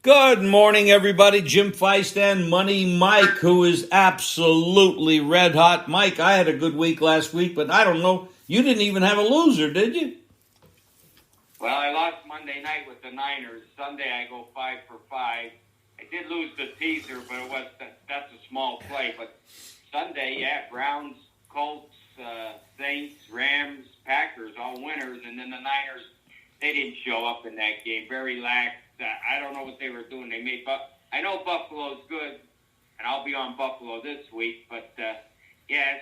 Good morning, everybody. Jim Feist and Money Mike, who is absolutely red hot. Mike, I had a good week last week, but I don't know. You didn't even have a loser, did you? Well, I lost Monday night with the Niners. Sunday, I go 5 for 5. I did lose the teaser, but that's a small play. But Sunday, Browns, Colts, Saints, Rams, Packers, all winners. And then the Niners, they didn't show up in that game. Very lax. I don't know what they were doing. I know Buffalo's good, and I'll be on Buffalo this week. But,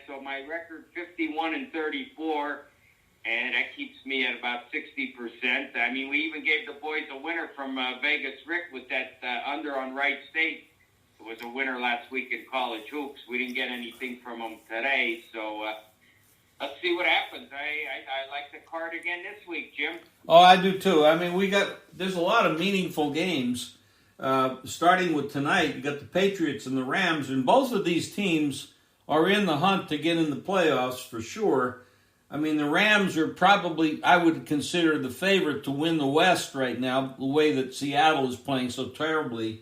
so my record 51-34, and that keeps me at about 60%. I mean, we even gave the boys a winner from Vegas. Rick with that under on Wright State. It was a winner last week in college hoops. We didn't get anything from them today, so let's see what happens. I like the card again this week, Jim. Oh, I do too. I mean, there's a lot of meaningful games. Starting with tonight, you got the Patriots and the Rams, and both of these teams are in the hunt to get in the playoffs for sure. I mean, the Rams are probably, I would consider, the favorite to win the West right now, the way that Seattle is playing so terribly.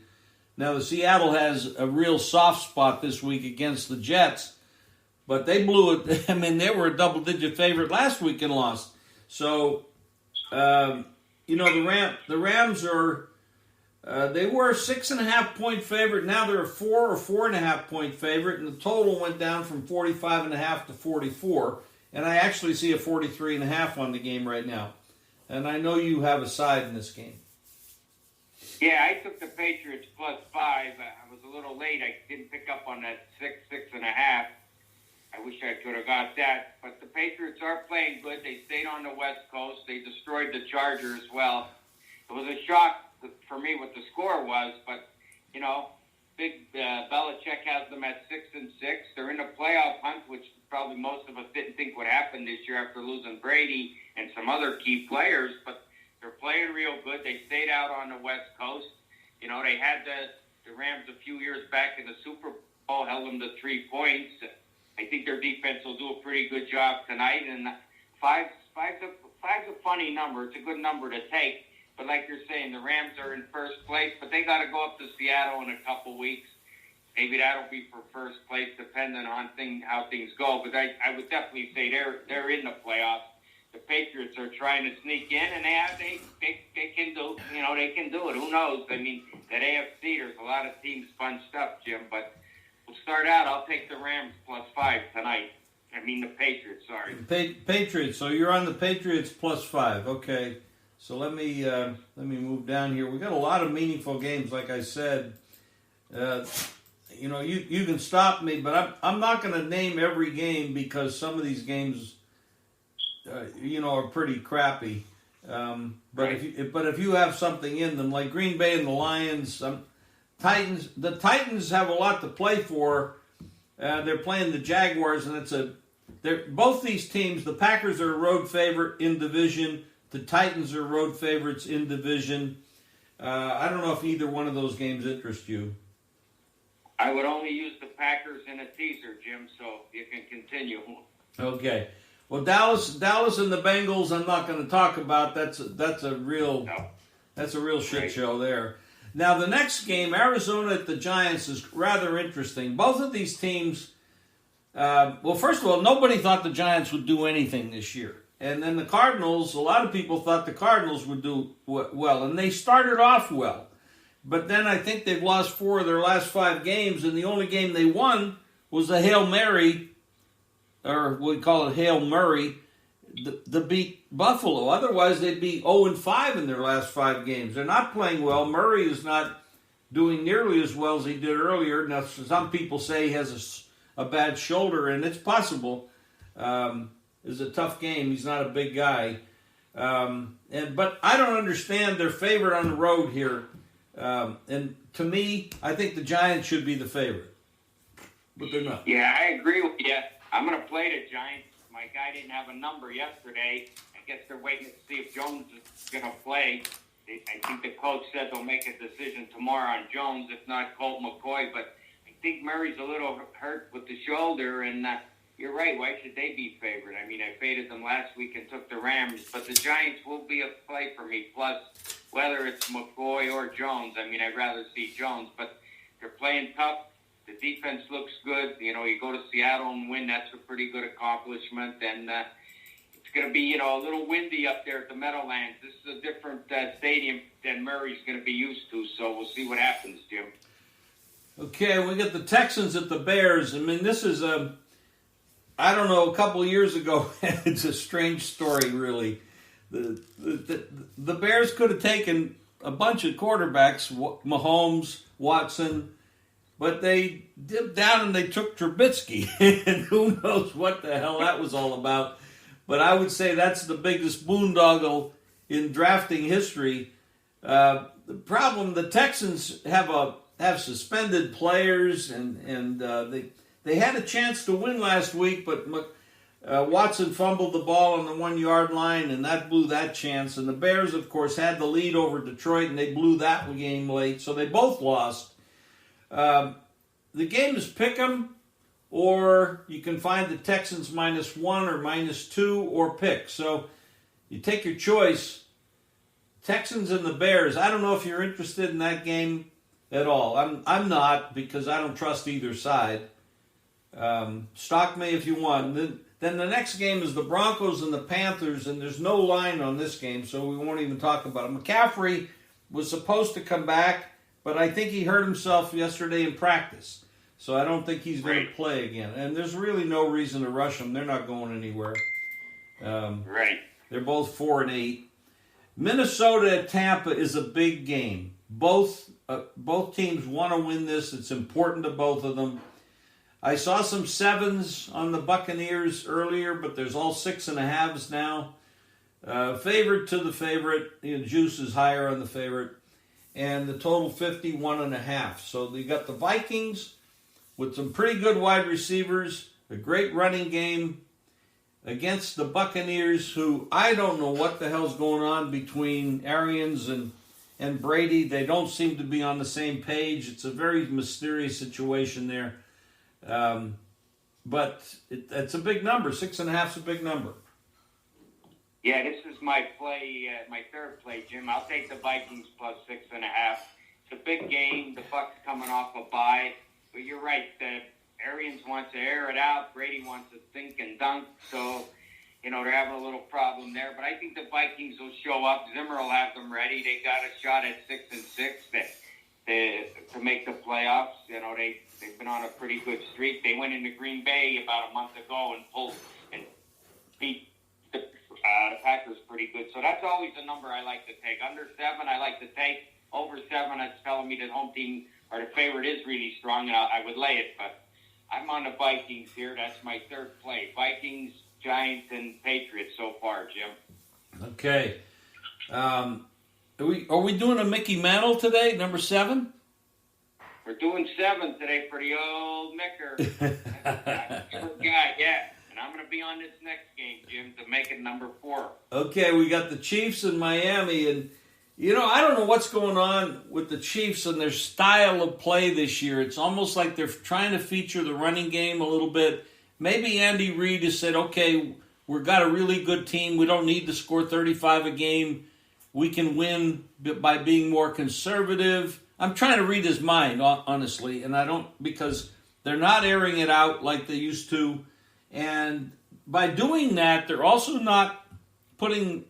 Now, the Seattle has a real soft spot this week against the Jets, but they blew it. I mean, they were a double-digit favorite last week and lost. So, the Rams are, they were a 6.5-point favorite. Now they're a 4 or 4.5-point favorite, and the total went down from 45.5 to 44. And I actually see a 43.5 on the game right now. And I know you have a side in this game. Yeah, I took the Patriots +5. I was a little late. I didn't pick up on that 6.5. I wish I could have got that. But the Patriots are playing good. They stayed on the West Coast. They destroyed the Chargers as well. It was a shock for me what the score was. But, Big Belichick has them at 6-6. They're in the playoff hunt, which probably most of us didn't think would happen this year after losing Brady and some other key players. But they're playing real good. They stayed out on the West Coast. They had the Rams a few years back in the Super Bowl, held them to 3 points. I think their defense will do a pretty good job tonight. And five's a funny number. It's a good number to take. But like you're saying, the Rams are in first place, but they got to go up to Seattle in a couple weeks. Maybe that'll be for first place, depending on how things go. But I would definitely say they're in the playoffs. The Patriots are trying to sneak in, and they can do they can do it. Who knows? I mean, that AFC, there's a lot of teams bunched up, Jim. But we'll start out. I'll take the Rams +5 tonight. I mean the Patriots. Sorry, Patriots. So you're on the Patriots +5. Okay. So let me move down here. We got a lot of meaningful games, like I said. You can stop me, but I'm not going to name every game because some of these games, are pretty crappy. But right. if you have something in them, like Green Bay and the Lions, Titans, the Titans have a lot to play for. They're playing the Jaguars, and both these teams. The Packers are a road favorite in division. The Titans are road favorites in division. I don't know if either one of those games interest you. I would only use the Packers in a teaser, Jim, so you can continue. Okay. Well, Dallas and the Bengals, I'm not going to talk about. That's a real shit show there. Now, the next game, Arizona at the Giants, is rather interesting. Both of these teams, first of all, nobody thought the Giants would do anything this year. And then the Cardinals, a lot of people thought the Cardinals would do well. And they started off well. But then I think they've lost 4 of their last 5 games. And the only game they won was a Hail Mary, or we call it Hail Murray, to beat Buffalo. Otherwise, they'd be 0-5 in their last 5 games. They're not playing well. Murray is not doing nearly as well as he did earlier. Now, some people say he has a bad shoulder, and it's possible. It's a tough game. He's not a big guy. But I don't understand their favorite on the road here. And to me, I think the Giants should be the favorite. But they're not. Yeah, I agree with you. I'm going to play the Giants. My guy didn't have a number yesterday. I guess they're waiting to see if Jones is going to play. I think the coach said they'll make a decision tomorrow on Jones, if not Colt McCoy. But I think Murray's a little hurt with the shoulder, and you're right. Why should they be favored? I mean, I faded them last week and took the Rams, but the Giants will be a play for me. Plus, whether it's McCoy or Jones, I mean, I'd rather see Jones, but they're playing tough. The defense looks good. You know, you go to Seattle and win, that's a pretty good accomplishment. And it's going to be, a little windy up there at the Meadowlands. This is a different stadium than Murray's going to be used to, so we'll see what happens, Jim. Okay, we got the Texans at the Bears. I mean, this is a couple of years ago, it's a strange story, really. The Bears could have taken a bunch of quarterbacks, Mahomes, Watson, but they dipped down and they took Trubisky, and who knows what the hell that was all about. But I would say that's the biggest boondoggle in drafting history. The problem, the Texans have suspended players, and they had a chance to win last week, but Watson fumbled the ball on the 1 yard line, and that blew that chance. And the Bears, of course, had the lead over Detroit, and they blew that game late, so they both lost. The game is pick 'em, or you can find the Texans -1 or -2 or pick. So you take your choice. Texans and the Bears. I don't know if you're interested in that game at all. I'm not, because I don't trust either side. Stock me if you want. Then the next game is the Broncos and the Panthers, and there's no line on this game, so we won't even talk about it. McCaffrey was supposed to come back, but I think he hurt himself yesterday in practice, so I don't think he's going to play again. And there's really no reason to rush them. They're not going anywhere. They're both 4-8. Minnesota at Tampa is a big game. Both teams want to win this. It's important to both of them. I saw some 7s on the Buccaneers earlier, but there's all 6.5s now. Favorite to the favorite. Juice is higher on the favorite. And the total 51.5. So you got the Vikings with some pretty good wide receivers, a great running game against the Buccaneers, who I don't know what the hell's going on between Arians and Brady. They don't seem to be on the same page. It's a very mysterious situation there. But it's a big number. 6.5 is a big number. Yeah, this is my play, my third play, Jim. I'll take the Vikings plus 6.5. It's a big game. The Bucs coming off a bye. But you're right. Arians wants to air it out. Brady wants to think and dunk. So, they're having a little problem there. But I think the Vikings will show up. Zimmer will have them ready. They got a shot at 6-6 to make the playoffs. They've been on a pretty good streak. They went into Green Bay about a month ago and beat the Packers pretty good. So that's always a number I like to take. Under 7, I like to take. Over 7, it's telling me that home team or the favorite is really strong, and I would lay it. But I'm on the Vikings here. That's my third play. Vikings, Giants, and Patriots so far, Jim. Okay. Are we doing a Mickey Mantle today, number 7? We're doing 7 today for the old Micker. Good guy, yeah. And I'm going to be on this next game, Jim, to make it number 4. Okay, we got the Chiefs in Miami. And, I don't know what's going on with the Chiefs and their style of play this year. It's almost like they're trying to feature the running game a little bit. Maybe Andy Reid has said, okay, we've got a really good team. We don't need to score 35 a game. We can win by being more conservative. I'm trying to read his mind, honestly, and I don't, because they're not airing it out like they used to. And by doing that, they're also not putting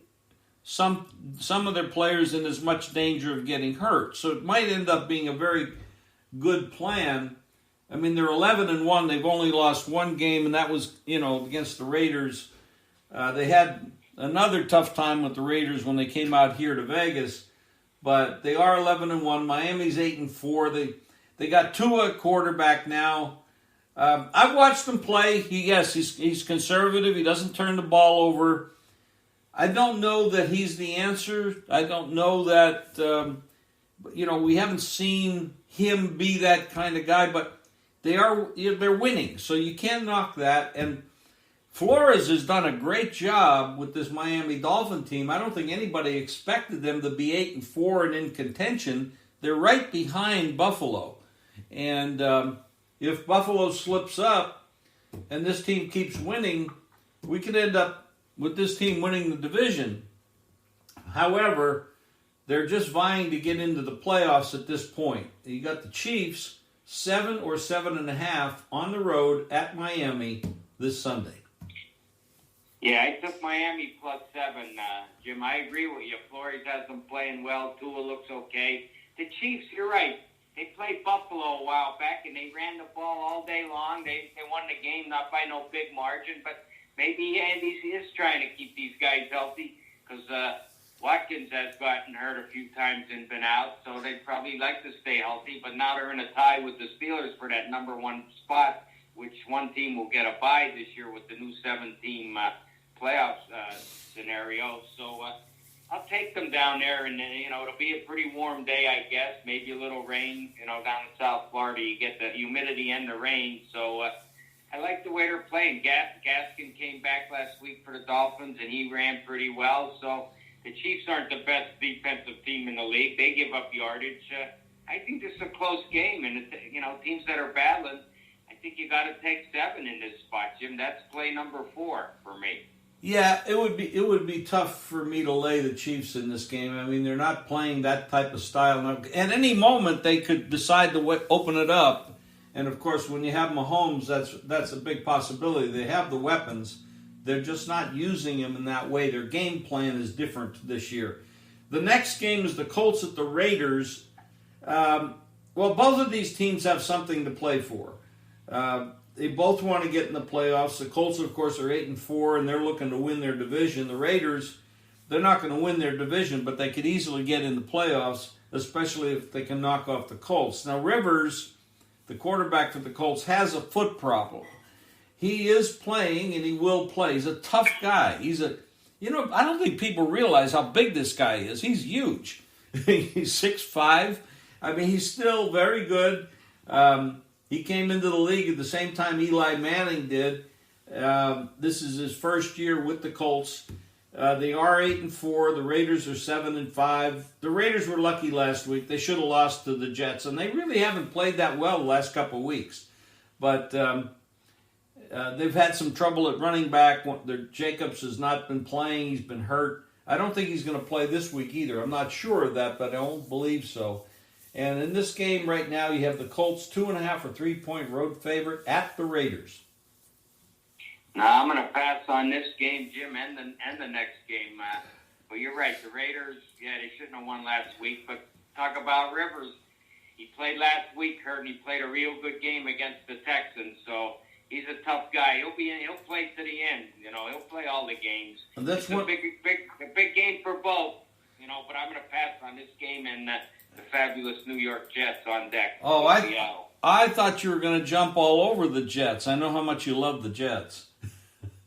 some of their players in as much danger of getting hurt. So it might end up being a very good plan. I mean, they're 11-1. They've only lost one game, and that was, against the Raiders. They had another tough time with the Raiders when they came out here to Vegas. But they are 11-1. Miami's 8-4. They got Tua at quarterback now. I've watched him play. He's conservative. He doesn't turn the ball over. I don't know that he's the answer. I don't know that, we haven't seen him be that kind of guy, but they're winning, so you can't knock that. And Flores has done a great job with this Miami Dolphin team. I don't think anybody expected them to be 8-4 and in contention. They're right behind Buffalo. And if Buffalo slips up, and this team keeps winning, we could end up with this team winning the division. However, they're just vying to get into the playoffs at this point. You got the Chiefs 7 or 7.5 on the road at Miami this Sunday. Yeah, I took Miami +7, Jim. I agree with you. Flores has them playing well. Tua looks okay. The Chiefs, you're right. They played Buffalo a while back, and they ran the ball all day long. They won the game, not by no big margin, but maybe Andy is trying to keep these guys healthy because Watkins has gotten hurt a few times and been out, so they'd probably like to stay healthy. But now they're in a tie with the Steelers for that number one spot, which one team will get a bye this year with the new 7-team playoff scenario. So I'll take them down there, and it'll be a pretty warm day, I guess. Maybe a little rain, down in South Florida. You get the humidity and the rain, so I like the way they're playing. Gaskin came back last week for the Dolphins, and he ran pretty well. So the Chiefs aren't the best defensive team in the league. They give up yardage. I think this is a close game, and teams that are battling, I think you got to take 7 in this spot, Jim. That's play number 4 for me. Yeah, it would be tough for me to lay the Chiefs in this game. I mean, they're not playing that type of style. At any moment, they could decide to open it up. And, of course, when you have Mahomes, that's a big possibility. They have the weapons. They're just not using them in that way. Their game plan is different this year. The next game is the Colts at the Raiders. Well, both of these teams have something to play for. They both want to get in the playoffs. The Colts, of course, are 8-4, and they're looking to win their division. The Raiders, they're not going to win their division, but they could easily get in the playoffs, especially if they can knock off the Colts. Now, Rivers, the quarterback for the Colts, has a foot problem. He is playing, and he will play. He's a tough guy. I don't think people realize how big this guy is. He's huge. He's 6'5". I mean, he's still very good. He came into the league at the same time Eli Manning did. This is his first year with the Colts. They are 8-4. The Raiders are 7-5. The Raiders were lucky last week. They should have lost to the Jets, and they really haven't played that well the last couple of weeks. But they've had some trouble at running back. Jacobs has not been playing. He's been hurt. I don't think he's going to play this week either. I'm not sure of that, but I don't believe so. And in this game right now, you have the Colts 2.5 or 3-point road favorite at the Raiders. Now, I'm going to pass on this game, Jim, and the next game. But you're right. The Raiders, they shouldn't have won last week. But talk about Rivers. He played last week, hurt, and he played a real good game against the Texans. So he's a tough guy. He'll play to the end. He'll play all the games. And that's a big game for both. But I'm going to pass on this game and the fabulous New York Jets on deck. Oh, I thought you were going to jump all over the Jets. I know how much you love the Jets.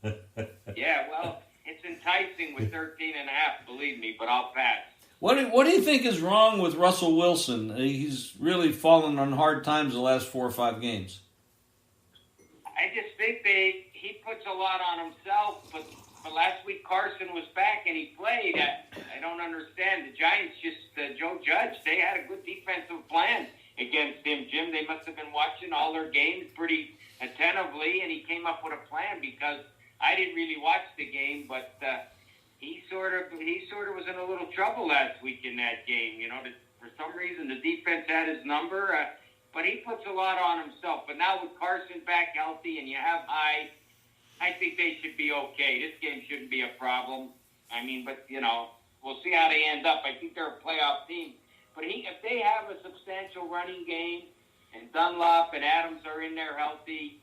Yeah, well, it's enticing with 13.5, believe me, but I'll pass. What do you think is wrong with Russell Wilson? He's really fallen on hard times the last 4 or 5 games. I just think he puts a lot on himself, but last week Carson was back and he played. I don't understand. The Giants Joe Judge, they had a good defensive plan against him, Jim. They must have been watching all their games pretty attentively, and he came up with a plan because I didn't really watch the game, but he sort of was in a little trouble last week in that game. For some reason the defense had his number, but he puts a lot on himself. But now with Carson back healthy and you have Hyde, I think they should be okay. This game shouldn't be a problem. I mean, but, we'll see how they end up. I think they're a playoff team. But if they have a substantial running game and Dunlop and Adams are in there healthy,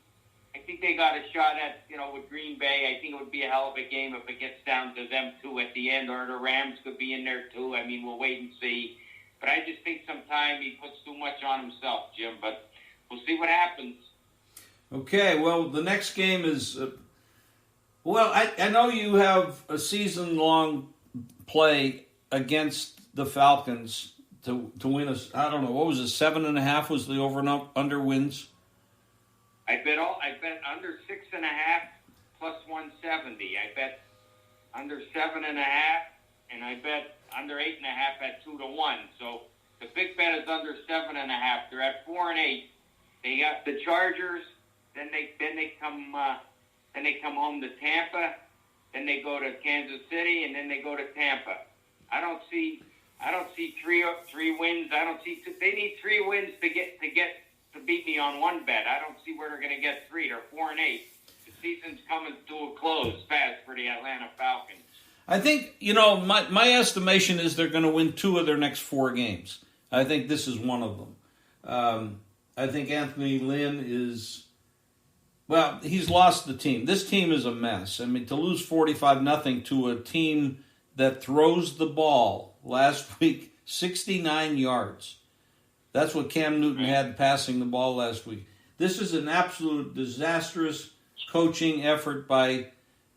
I think they got a shot at, with Green Bay. I think it would be a hell of a game if it gets down to them two at the end, or the Rams could be in there too. I mean, we'll wait and see. But I just think sometimes he puts too much on himself, Jim. But we'll see what happens. Okay, well, the next game is... I know you have a season-long play against the Falcons to win I don't know, what was it, 7.5 was the over and under wins? I bet under 6.5 plus 170. I bet under 7.5, and I bet under 8.5 at 2-1. So the big bet is under 7.5. They're at 4-8. They got the Chargers, Then they come home to Tampa. Then they go to Kansas City, and then they go to Tampa. I don't see three wins. They need 3 wins to beat me on one bet. I don't see where they're going to get 3. They're 4-8. The season's coming to a close fast for the Atlanta Falcons. I think, my estimation is they're going to win 2 of their next 4 games. I think this is one of them. I think Anthony Lynn he's lost the team. This team is a mess. I mean, to lose 45-0 to a team that throws the ball last week, 69 yards. That's what Cam Newton had passing the ball last week. This is an absolute disastrous coaching effort by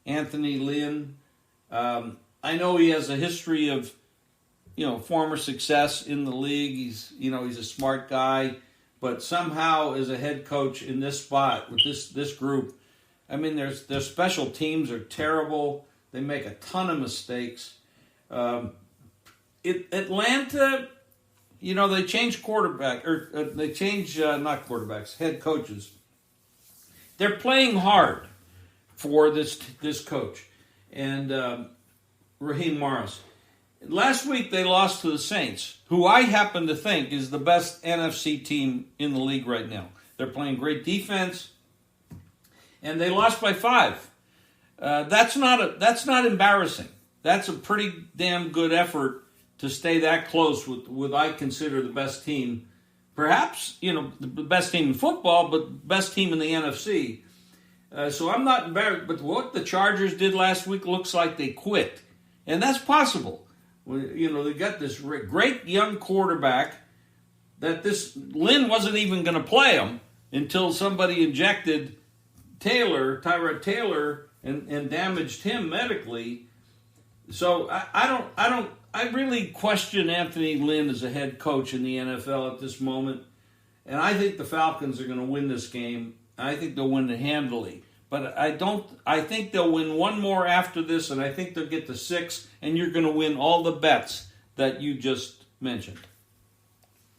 Anthony Lynn. I know he has a history of, former success in the league. He's a smart guy, but somehow as a head coach in this spot with this group, I mean, their special teams are terrible. They make a ton of mistakes. Atlanta, they change quarterback, or they change, not quarterbacks, head coaches. They're playing hard for this coach and Raheem Morris. Last week they lost to the Saints, who I happen to think is the best NFC team in the league right now. They're playing great defense, and they lost by 5. That's not embarrassing. That's a pretty damn good effort to stay that close with what I consider the best team. Perhaps, the best team in football, but best team in the NFC. So I'm not embarrassed. But what the Chargers did last week looks like they quit. And that's possible. They got this great young quarterback that this Lynn wasn't even going to play him until somebody injected Tyrod Taylor, and damaged him medically. So I really question Anthony Lynn as a head coach in the NFL at this moment. And I think the Falcons are going to win this game. I think they'll win it handily. But I think they'll win one more after this, and I think they'll get to 6, and you're going to win all the bets that you just mentioned.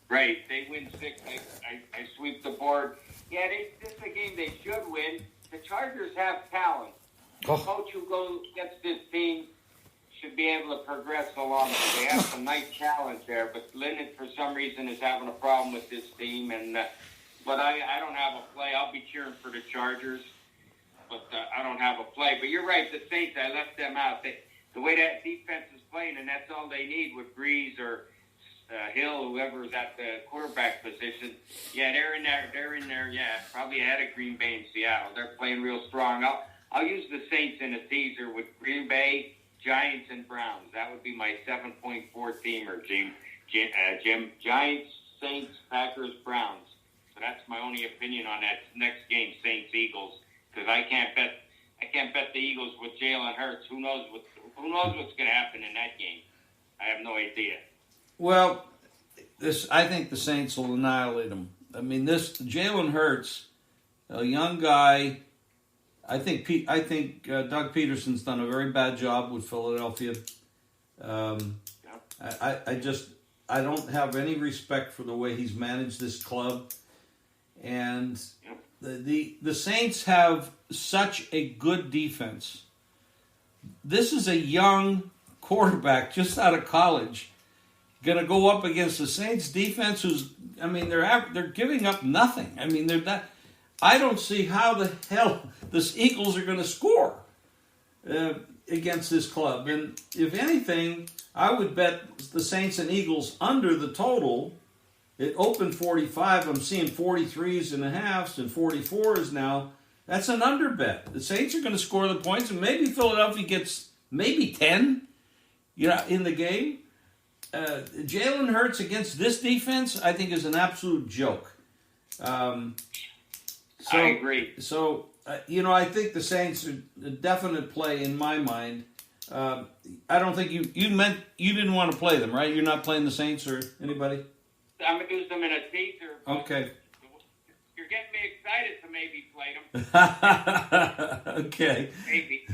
Right. They win 6. I sweep the board. Yeah, this is a game they should win. The Chargers have talent. The coach who goes against this team should be able to progress along. They have some nice talent there, but Lynn, for some reason, is having a problem with this team. But I don't have a play. I'll be cheering for the Chargers, but I don't have a play. But you're right, the Saints, I left them out. The way that defense is playing, and that's all they need with Breeze or Hill, whoever's at the quarterback position. Yeah, they're in there. Yeah, probably ahead of Green Bay and Seattle. They're playing real strong. I'll use the Saints in a teaser with Green Bay, Giants, and Browns. That would be my 7.4 teamer, Jim. Giants, Saints, Packers, Browns. So that's my only opinion on that next game, Saints Eagles, because I can't bet the Eagles with Jalen Hurts. Who knows what's going to happen in that game? I have no idea. Well, I think the Saints will annihilate them. I mean, Jalen Hurts, a young guy. I think Doug Peterson's done a very bad job with Philadelphia. I don't have any respect for the way he's managed this club, and the Saints have such a good defense. This is a young quarterback just out of college going to go up against the Saints defense they're giving up nothing. I mean, they're not. I don't see how the hell the Eagles are going to score against this club. And if anything, I would bet the Saints and Eagles under the total. It opened 45. I'm seeing 43s and a halves and 44s now. That's an under bet. The Saints are going to score the points, and maybe Philadelphia gets maybe 10 in the game. Jalen Hurts against this defense, I think, is an absolute joke. I agree. So, I think the Saints are a definite play in my mind. I don't think you didn't want to play them, right? You're not playing the Saints or anybody? I'm going to use them in a teaser. Okay. You're getting me excited to maybe play them. Okay. Maybe.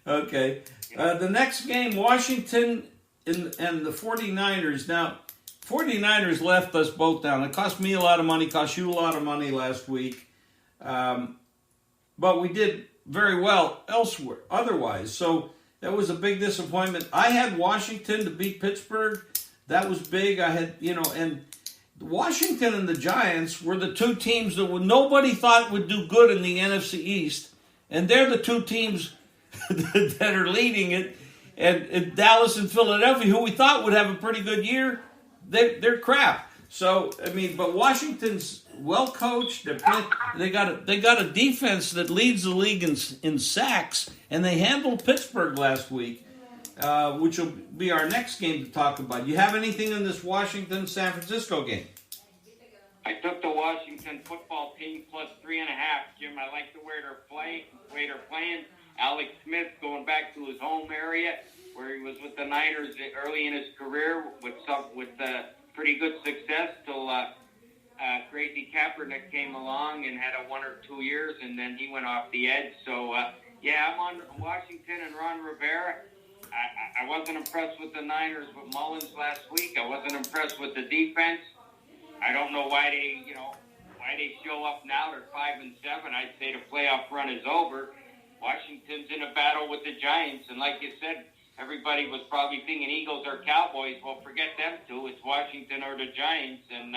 Okay. The next game, Washington and the 49ers. Now, 49ers left us both down. It cost me a lot of money, cost you a lot of money last week. but we did very well elsewhere, otherwise. So that was a big disappointment. I had Washington to beat Pittsburgh. That was big. I had, and Washington and the Giants were the two teams that nobody thought would do good in the NFC East, and they're the two teams that are leading it. And Dallas and Philadelphia, who we thought would have a pretty good year, they're crap. So but Washington's well coached. They got a defense that leads the league in sacks, and they handled Pittsburgh last week, which will be our next game to talk about. You have anything in this Washington-San Francisco game? I took the Washington football team plus 3.5, Jim. I like the way they're playing. Alex Smith going back to his home area where he was with the Niners early in his career with pretty good success till Crazy Kaepernick came along and had a 1 or 2 years, and then he went off the edge. So, I'm on Washington and Ron Rivera. I wasn't impressed with the Niners with Mullins last week. I wasn't impressed with the defense. I don't know why they show up now. They're 5-7. I'd say the playoff run is over. Washington's in a battle with the Giants, and like you said, everybody was probably thinking Eagles or Cowboys. Well, forget them two. It's Washington or the Giants, and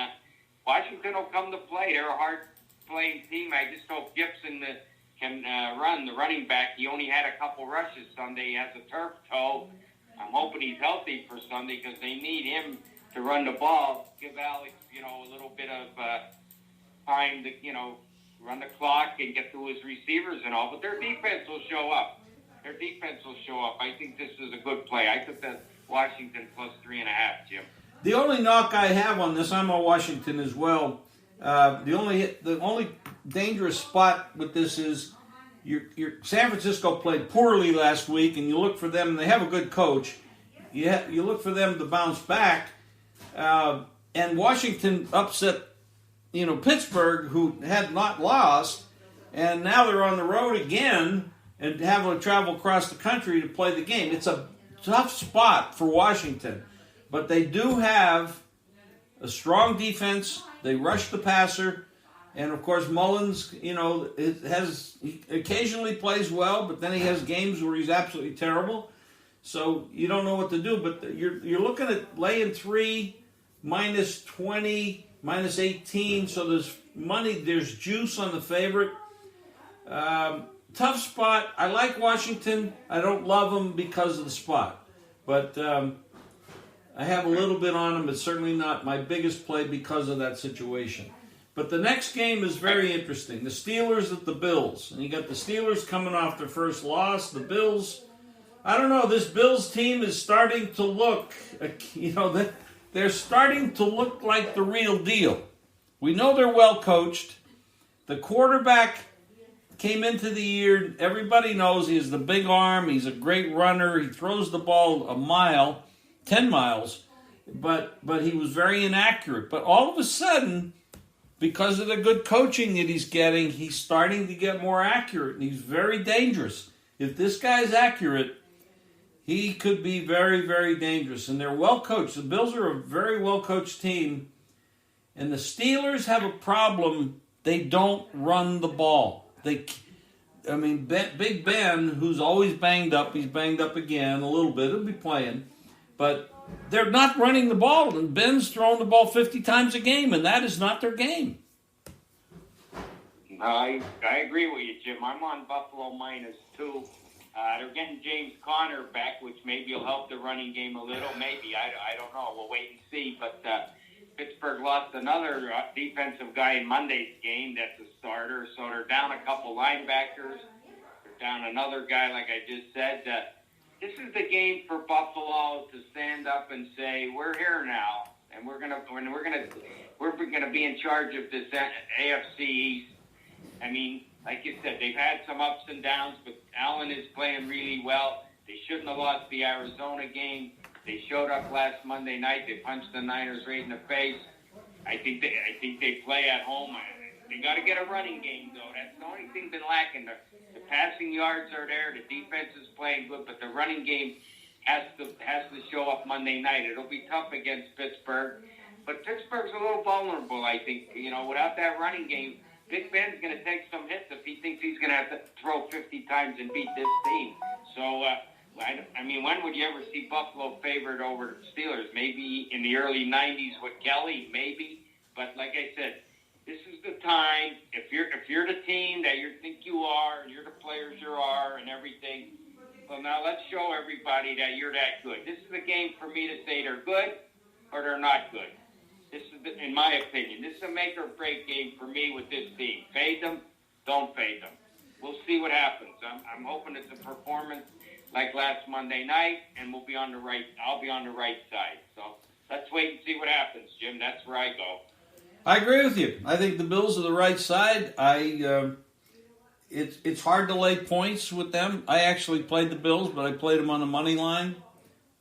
Washington will come to play. They're a hard-playing team. I just hope Gibson can run. The running back, he only had a couple rushes Sunday. He has a turf toe. I'm hoping he's healthy for Sunday because they need him to run the ball. Give Alex, a little bit of time to, run the clock and get through his receivers and all. But their defense will show up. I think this is a good play. I took the Washington plus 3.5, Jim. The only knock I have on this, I'm on Washington as well. The only dangerous spot with this is your San Francisco played poorly last week, and you look for them. And they have a good coach. You look for them to bounce back, and Washington upset, Pittsburgh, who had not lost, and now they're on the road again and having to travel across the country to play the game. It's a tough spot for Washington, but they do have a strong defense. They rush the passer, and of course Mullins, he occasionally plays well, but then he has games where he's absolutely terrible. So you don't know what to do. But you're looking at laying 3, minus 20, minus 18. So there's money, there's juice on the favorite. Tough spot. I like Washington. I don't love them because of the spot. But I have a little bit on them. It's certainly not my biggest play because of that situation. But the next game is very interesting. The Steelers at the Bills. And you got the Steelers coming off their first loss. The Bills, I don't know, this Bills team is starting to look, they're starting to look like the real deal. We know they're well coached. The quarterback came into the year, everybody knows he has the big arm, he's a great runner, he throws the ball 10 miles, but he was very inaccurate. But all of a sudden, because of the good coaching that he's getting, he's starting to get more accurate, and he's very dangerous. If this guy's accurate, he could be very, very dangerous. And they're well coached. The Bills are a very well coached team. And the Steelers have a problem. They don't run the ball. Big Ben, who's always banged up, he's banged up again a little bit. He'll be playing. But they're not running the ball. And Ben's throwing the ball 50 times a game, and that is not their game. I agree with you, Jim. I'm on Buffalo minus 2. They're getting James Conner back, which maybe will help the running game a little. Maybe. I don't know. We'll wait and see. But Pittsburgh lost another defensive guy in Monday's game. That's a starter. So they're down a couple linebackers. They're down another guy, like I just said. This is the game for Buffalo to stand up and say, "We're here now, and we're gonna be in charge of this AFC East." I mean, like you said, they've had some ups and downs, but Allen is playing really well. They shouldn't have lost the Arizona game. They showed up last Monday night. They punched the Niners right in the face. I think they play at home. They got to get a running game, though. That's the only thing been lacking. The passing yards are there. The defense is playing good, but the running game has to show up Monday night. It'll be tough against Pittsburgh, but Pittsburgh's a little vulnerable, I think. Without that running game, Big Ben's going to take some hits if he thinks he's going to have to throw 50 times and beat this team. So, I mean, when would you ever see Buffalo favored over the Steelers? Maybe in the early 90s with Kelly, maybe. But like I said, this is the time. If you're the team that you think you are, and you're the players you are, and everything, well, now let's show everybody that you're that good. This is a game for me to say they're good or they're not good. This is, in my opinion, this is a make or break game for me with this team. Fade them, don't fade them. We'll see what happens. I'm hoping it's a performance like last Monday night, and I'll be on the right side. So let's wait and see what happens, Jim. That's where I go. I agree with you. I think the Bills are the right side. It's hard to lay points with them. I actually played the Bills, but I played them on the money line.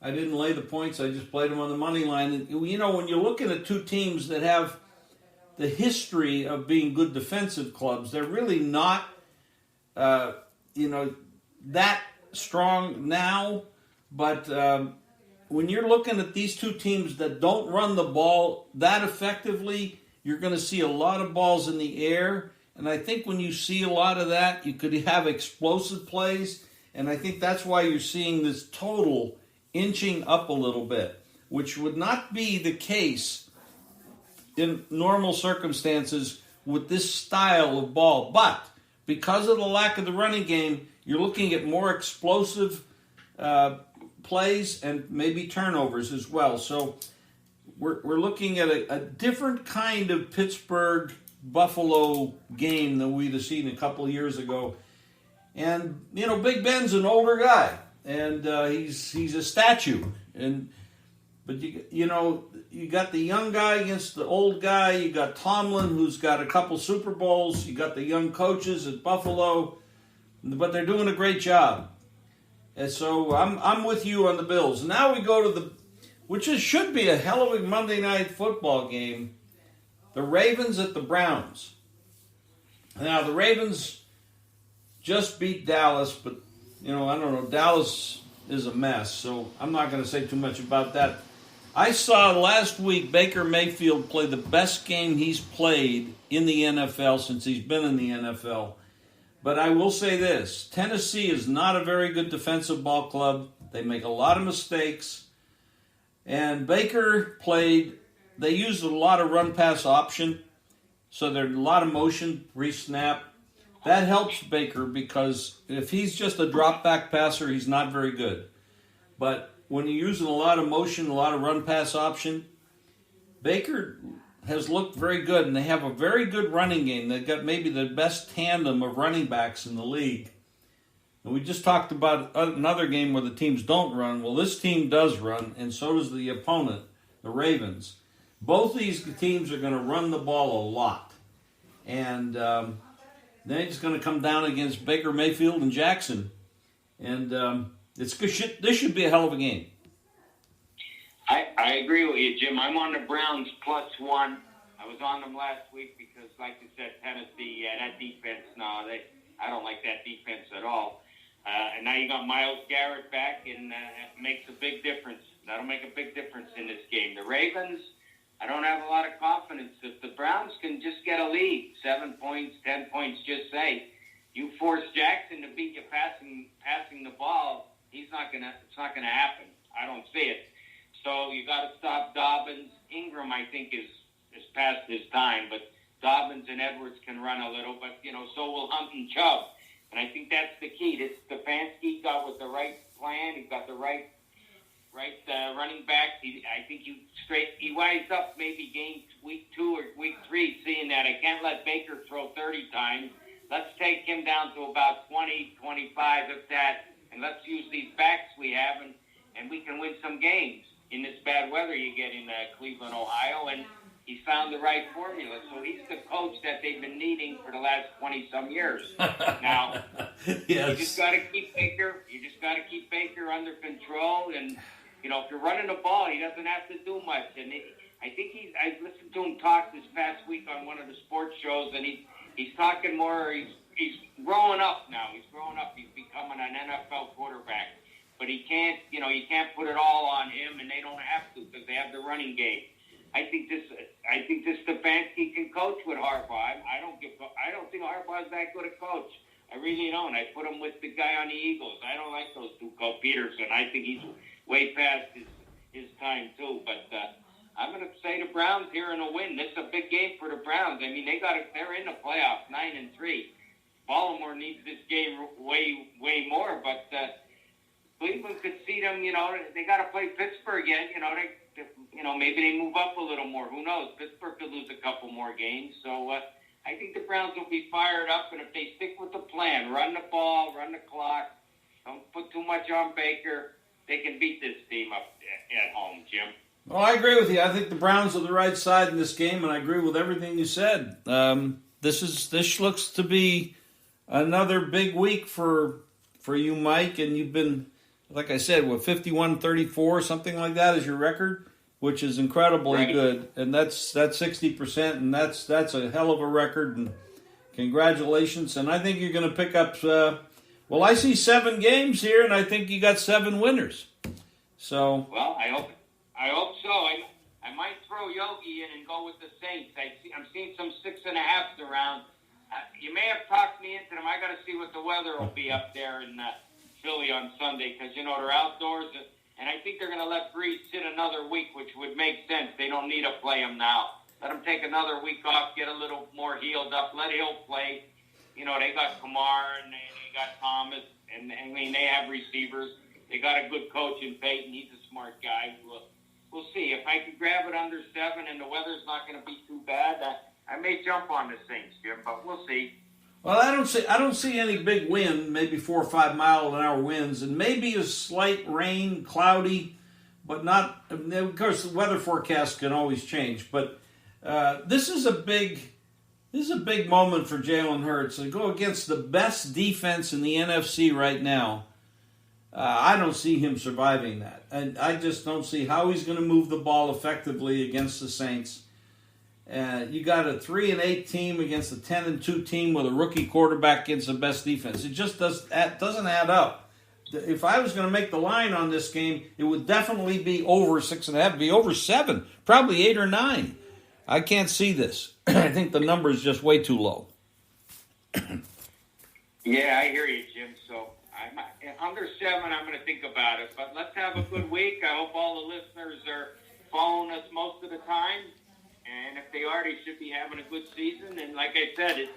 I didn't lay the points. I just played them on the money line. And, you know, when you're looking at two teams that have the history of being good defensive clubs, they're really not, that strong now. But when you're looking at these two teams that don't run the ball that effectively, you're going to see a lot of balls in the air. And I think when you see a lot of that, you could have explosive plays. And I think that's why you're seeing this total inching up a little bit, which would not be the case in normal circumstances with this style of ball. But because of the lack of the running game, you're looking at more explosive plays and maybe turnovers as well. So we're looking at a different kind of Pittsburgh-Buffalo game than we'd have seen a couple of years ago. And, you know, Big Ben's an older guy. And he's a statue, but you got the young guy against the old guy. You got Tomlin, who's got a couple Super Bowls. You got the young coaches at Buffalo, but they're doing a great job. And so I'm with you on the Bills. Now we go to should be a hell of a Monday night football game. The Ravens at the Browns. Now the Ravens just beat Dallas, but I don't know. Dallas is a mess, so I'm not going to say too much about that. I saw last week Baker Mayfield play the best game he's played in the NFL since he's been in the NFL. But I will say this. Tennessee is not a very good defensive ball club. They make a lot of mistakes. And Baker they used a lot of run-pass option, so there's a lot of motion pre-snap. That helps Baker because if he's just a drop-back passer, he's not very good. But when you're using a lot of motion, a lot of run-pass option, Baker has looked very good, and they have a very good running game. They've got maybe the best tandem of running backs in the league. And we just talked about another game where the teams don't run. Well, this team does run, and so does the opponent, the Ravens. Both these teams are going to run the ball a lot. And then it's going to come down against Baker Mayfield and Jackson. And this should be a hell of a game. I agree with you, Jim. I'm on the Browns +1. I was on them last week because, like you said, Tennessee, that defense, I don't like that defense at all. And now you got Myles Garrett back, and it makes a big difference. That'll make a big difference in this game. The Ravens, I don't have a lot of confidence. If the Browns can just get a lead, 7 points, 10 points, just say, you force Jackson to beat you passing the ball, it's not gonna happen. I don't see it. So you got to stop Dobbins. Ingram, I think, is past his time, but Dobbins and Edwards can run a little, but so will Hunt and Chubb. And I think that's the key. This Stefanski got with the right plan. He got the right running back. I think he winds up maybe game week 2 or week 3 seeing that I can't let Baker throw 30 times. Let's take him down to about 20, 25 of that, and let's use these backs we have, and we can win some games in this bad weather you get in Cleveland, Ohio. And he's found the right formula. So he's the coach that they've been needing for the last 20-some years. Now, yes. You just got to keep Baker. You just got to keep Baker under control. And if you're running the ball, he doesn't have to do much. And I listened to him talk this past week on one of the sports shows, and he's talking more. He's growing up now. He's growing up. He's becoming an NFL quarterback. But he can't. You can't put it all on him, and they don't have to because they have the running game. I think this Stefanski can coach with Harbaugh. I Harbaugh's that good a coach. I really don't. I put him with the guy on the Eagles. I don't like those two, Cole Peterson. I think he's way past his time, too. But I'm going to say the Browns here in a win. This is a big game for the Browns. I mean, they're in the playoffs, 9-3. Baltimore needs this game way more, but Cleveland could see them. They got to play Pittsburgh again. Maybe they move up a little more. Who knows? Pittsburgh could lose a couple more games. So I think the Browns will be fired up, and if they stick with the plan, run the ball, run the clock, don't put too much on Baker, they can beat this team up at home, Jim. Well, I agree with you. I think the Browns are the right side in this game, and I agree with everything you said. This looks to be another big week for you, Mike, and you've been, like I said, 51-34, something like that is your record, which is incredibly good, and that's 60%, and that's a hell of a record, and congratulations. And I think you're going to pick up. I see 7 games here, and I think you got 7 winners. So. Well, I hope so. I might throw Yogi in and go with the Saints. I'm seeing some 6.5s around. You may have talked me into them. I got to see what the weather will be up there in Philly on Sunday because, they're outdoors. And I think they're going to let Breeze sit another week, which would make sense. They don't need to play him now. Let him take another week off, get a little more healed up. Let Hill play. They got Kamar and they got Thomas. And they have receivers. They got a good coach in Peyton. He's a smart guy. We'll see. If I could grab it under 7 and the weather's not going to be too bad, I may jump on the Saints, Jim, but we'll see. Well, I don't see any big wind, maybe 4 or 5 mile-an-hour winds, and maybe a slight rain, cloudy, but not. Of course, the weather forecast can always change. But this is a big moment for Jalen Hurts to go against the best defense in the NFC right now. I don't see him surviving that, and I just don't see how he's going to move the ball effectively against the Saints. You got a 3-8 team against a 10-2 team with a rookie quarterback against the best defense. It just doesn't add up. If I was going to make the line on this game, it would definitely be over 6.5, be over 7, probably 8 or 9. I can't see this. I think the number is just way too low. Yeah, I hear you, Jim. So under 7, I'm going to think about it. But let's have a good week. I hope all the listeners are following us most of the time. And if they are, they should be having a good season. And like I said,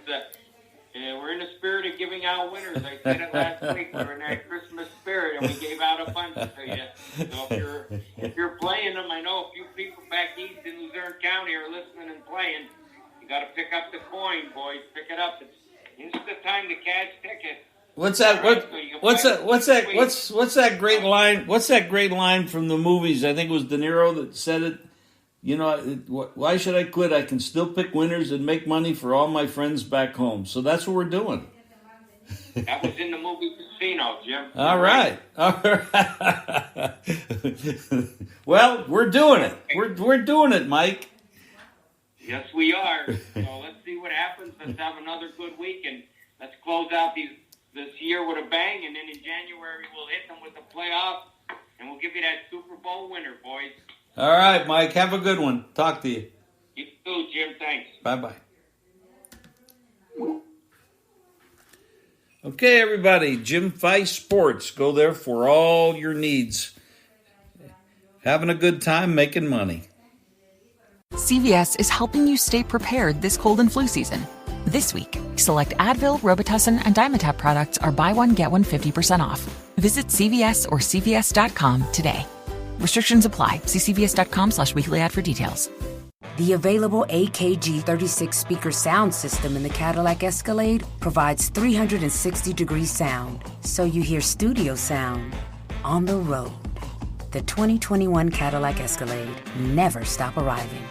we're in the spirit of giving out winners. I said it last week. We're in that Christmas spirit, and we gave out a bunch to you. So if you're playing them, I know a few people back east in Luzerne County are listening and playing. You got to pick up the coin, boys. Pick it up. It's the time to cash tickets. What's that? What's that great line? What's that great line from the movies? I think it was De Niro that said it. Why should I quit? I can still pick winners and make money for all my friends back home. So that's what we're doing. That was in the movie Casino, Jim. All right. Well, we're doing it. We're doing it, Mike. Yes, we are. So let's see what happens. Let's have another good week, and let's close out this year with a bang. And then in January, we'll hit them with the playoffs, and we'll give you that Super Bowl winner, boys. All right, Mike. Have a good one. Talk to you. You too, Jim. Thanks. Bye-bye. Okay, everybody. Jim Feist Sports. Go there for all your needs. Having a good time making money. CVS is helping you stay prepared this cold and flu season. This week, select Advil, Robitussin, and Dimetapp products are buy one, get one 50% off. Visit CVS or CVS.com today. Restrictions apply. See cvs.com/weekly ad for details. The available AKG 36 speaker sound system in the Cadillac Escalade provides 360-degree sound, so you hear studio sound on the road. The 2021 Cadillac Escalade. Never stop arriving.